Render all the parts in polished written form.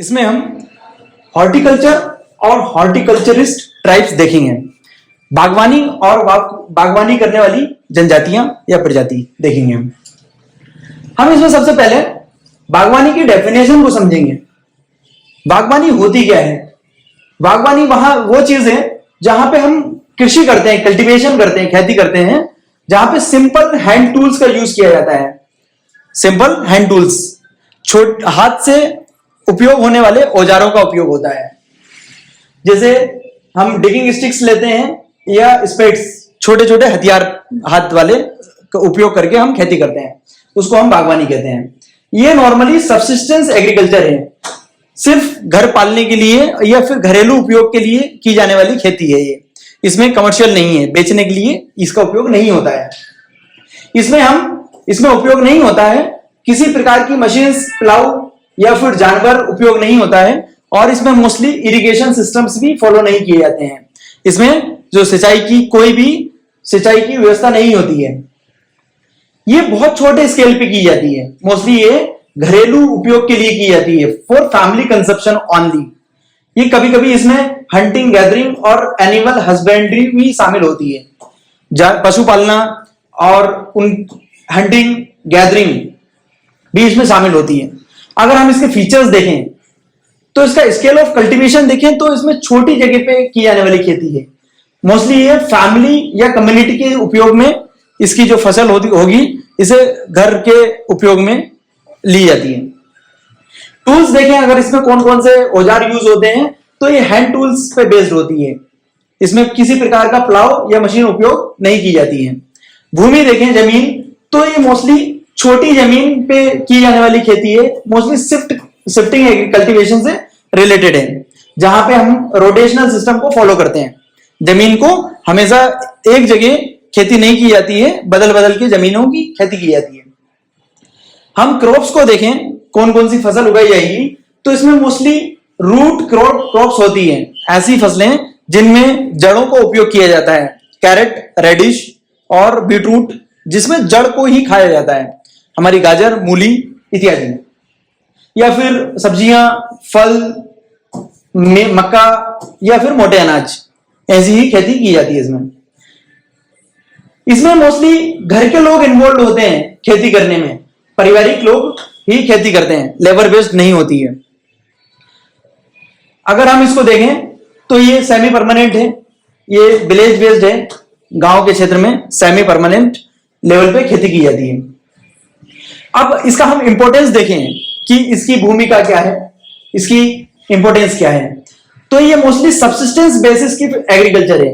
इसमें हम हॉर्टिकल्चर और हॉर्टिकल्चरिस्ट ट्राइब्स देखेंगे। बागवानी और बागवानी करने वाली जनजातियां या प्रजाति देखेंगे हम इसमें सबसे पहले बागवानी की डेफिनेशन को समझेंगे। बागवानी होती क्या है? बागवानी वहां वो चीज है जहां पे हम कृषि करते हैं, कल्टीवेशन करते हैं, खेती करते हैं, जहां पे सिंपल हैंड टूल्स का यूज किया जाता है। सिंपल हैंड टूल्स, हाथ से उपयोग होने वाले औजारों का उपयोग होता है। जैसे हम डिगिंग स्टिक्स लेते हैं या स्पेड्स, छोटे छोटे हथियार हाथ वाले का उपयोग करके हम खेती करते हैं, उसको हम बागवानी कहते हैं। ये नॉर्मली सब्सिस्टेंस एग्रीकल्चर है, सिर्फ घर पालने के लिए या फिर घरेलू उपयोग के लिए की जाने वाली खेती है। ये इसमें कमर्शियल नहीं है, बेचने के लिए इसका उपयोग नहीं होता है। इसमें उपयोग नहीं होता है किसी प्रकार की मशीन्स, प्लाऊ या फिर जानवर उपयोग नहीं होता है, और इसमें मोस्टली इरिगेशन सिस्टम्स भी फॉलो नहीं किए जाते हैं। इसमें जो सिंचाई की कोई भी सिंचाई की व्यवस्था नहीं होती है। ये बहुत छोटे स्केल पे की जाती है, मोस्टली ये घरेलू उपयोग के लिए की जाती है, फॉर फैमिली कंजप्शन ओनली। ये कभी कभी इसमें हंटिंग, गैदरिंग और एनिमल हस्बेंड्री भी शामिल होती है। पशु पालना और उन हंटिंग, गैदरिंग भी इसमें शामिल होती है। अगर हम इसके फीचर्स देखें तो इसका स्केल ऑफ कल्टीवेशन देखें तो इसमें छोटी जगह पे की जाने वाली खेती है। मोस्टली ये फैमिली या कम्युनिटी के उपयोग में इसकी जो फसल होगी इसे घर के उपयोग में ली जाती है। टूल्स देखें अगर इसमें कौन कौन से औजार यूज होते हैं तो ये हैंड टूल्स पे बेस्ड होती है। इसमें किसी प्रकार का प्लाव या मशीन उपयोग नहीं की जाती है। भूमि देखें, जमीन, तो ये मोस्टली छोटी जमीन पे की जाने वाली खेती है, मोस्टली शिफ्टिंग कल्टीवेशन से रिलेटेड है, जहां पे हम रोटेशनल सिस्टम को फॉलो करते हैं। जमीन को हमेशा एक जगह खेती नहीं की जाती है, बदल बदल के जमीनों की खेती की जाती है। हम क्रॉप्स को देखें, कौन कौन सी फसल उगाई जाएगी, तो इसमें मोस्टली रूट क्रॉप्स होती हैं, ऐसी फसलें जिनमें जड़ों को उपयोग किया जाता है। कैरेट, रेडिश और बीटरूट, जिसमें जड़ को ही खाया जाता है, हमारी गाजर, मूली इत्यादि। या फिर सब्जियां, फल, मक्का या फिर मोटे अनाज, ऐसी ही खेती की जाती है। इसमें मोस्टली घर के लोग इन्वॉल्व होते हैं खेती करने में, पारिवारिक लोग ही खेती करते हैं, लेबर बेस्ड नहीं होती है। अगर हम इसको देखें तो ये सेमी परमानेंट है, ये विलेज बेस्ड है, गांव के क्षेत्र में सेमी परमानेंट लेवल पे खेती की जाती है। अब इसका हम इंपॉर्टेंस देखें कि इसकी भूमिका क्या है, इसकी इंपॉर्टेंस क्या है, तो ये मोस्टली सब्सिस्टेंस बेसिस की एग्रीकल्चर है।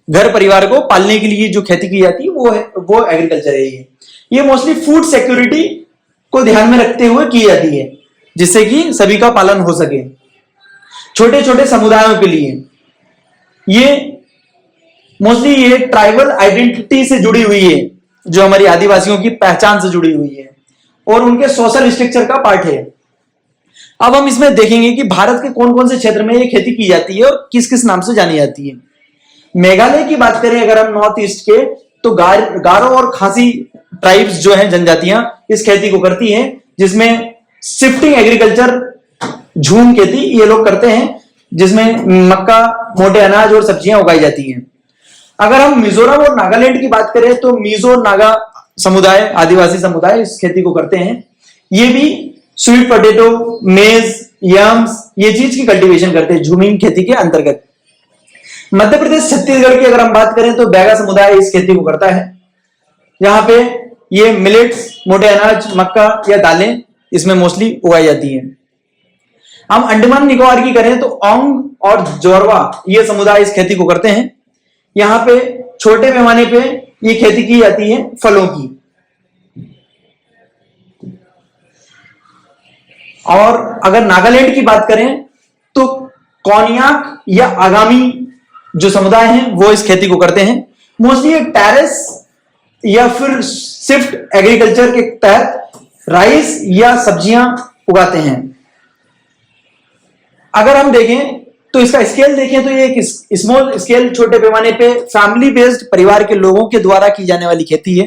घर परिवार को पालने के लिए जो खेती की जाती है वो एग्रीकल्चर है। ये मोस्टली फूड सिक्योरिटी को ध्यान में रखते हुए की जाती है, जिससे कि सभी का पालन हो सके। छोटे छोटे समुदायों के लिए ये मोस्टली ये ट्राइबल आइडेंटिटी से जुड़ी हुई है, जो हमारी आदिवासियों की पहचान से जुड़ी हुई है और उनके सोशल स्ट्रक्चर का पार्ट है। अब हम इसमें देखेंगे कि भारत के कौन कौन से क्षेत्र में ये खेती की जाती है और किस किस नाम से जानी जाती है। मेघालय की बात करें अगर हम नॉर्थ ईस्ट के, तो गारो और खासी ट्राइब्स जो हैं, जनजातियां इस खेती को करती हैं, जिसमें शिफ्टिंग एग्रीकल्चर, झूम खेती ये लोग करते हैं, जिसमें मक्का, मोटे अनाज और सब्जियां उगाई जाती हैं। अगर हम मिजोरम और नागालैंड की बात करें तो मिजो नागा समुदाय, आदिवासी समुदाय इस खेती को करते हैं। ये भी स्वीट पोटैटो, मेज, यम्स ये चीज की कल्टीवेशन करते हैं झूमिंग खेती के अंतर्गत। मध्य प्रदेश, छत्तीसगढ़ की अगर हम बात करें तो बैगा समुदाय इस खेती को करता है। यहाँ पे ये मिलेट्स, मोटे अनाज, मक्का या दालें इसमें मोस्टली उगाई जाती है। हम अंडमान निकोबार की करें तो ओंग और जोरवा ये समुदाय इस खेती को करते हैं। यहाँ पे छोटे पैमाने पे ये खेती की जाती है फलों की। और अगर नागालैंड की बात करें तो कोन्याक या आगामी जो समुदाय हैं वो इस खेती को करते हैं। मोस्टली टेरेस या फिर शिफ्ट एग्रीकल्चर के तहत राइस या सब्जियां उगाते हैं। अगर हम देखें तो इसका स्केल देखें तो ये एक स्मॉल स्केल, छोटे पैमाने पे फैमिली बेस्ड, परिवार के लोगों के द्वारा की जाने वाली खेती है।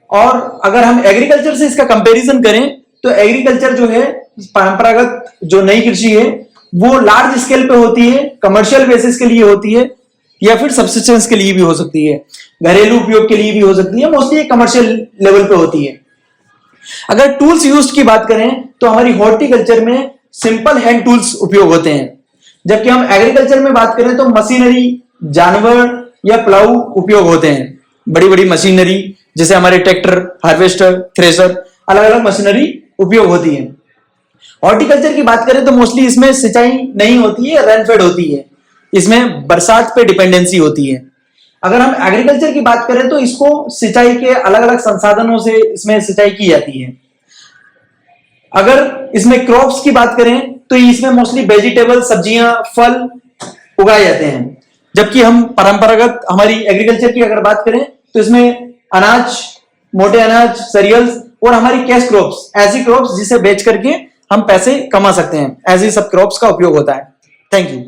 और अगर हम एग्रीकल्चर से इसका कंपैरिजन करें तो एग्रीकल्चर जो है परंपरागत जो नई कृषि है वो लार्ज स्केल पे होती है, कमर्शियल बेसिस के लिए होती है, या फिर सब्सिस्टेंस के लिए भी हो सकती है, घरेलू उपयोग के लिए भी हो सकती है, मोस्टली कमर्शियल लेवल पे होती है। अगर टूल्स यूज्ड की बात करें तो हमारी हॉर्टिकल्चर में सिंपल हैंड टूल्स उपयोग होते हैं, जबकि हम एग्रीकल्चर में बात करें तो मशीनरी, जानवर या प्लाऊ उपयोग होते हैं। बड़ी बड़ी मशीनरी जैसे हमारे ट्रैक्टर, हार्वेस्टर, थ्रेशर, अलग अलग मशीनरी उपयोग होती है। हॉर्टिकल्चर की बात करें तो मोस्टली इसमें सिंचाई नहीं होती है, रेनफेड होती है, इसमें बरसात पे डिपेंडेंसी होती है। अगर हम एग्रीकल्चर की बात करें तो इसको सिंचाई के अलग अलग संसाधनों से इसमें सिंचाई की जाती है। अगर इसमें क्रॉप्स की बात करें तो इसमें मोस्टली वेजिटेबल, सब्जियां, फल उगाए जाते हैं, जबकि हम परंपरागत हमारी एग्रीकल्चर की अगर बात करें तो इसमें अनाज, मोटे अनाज, सीरियल्स और हमारी कैश क्रॉप्स, ऐसी क्रॉप्स जिसे बेच करके हम पैसे कमा सकते हैं, ऐसी सब क्रॉप्स का उपयोग होता है। Thank you.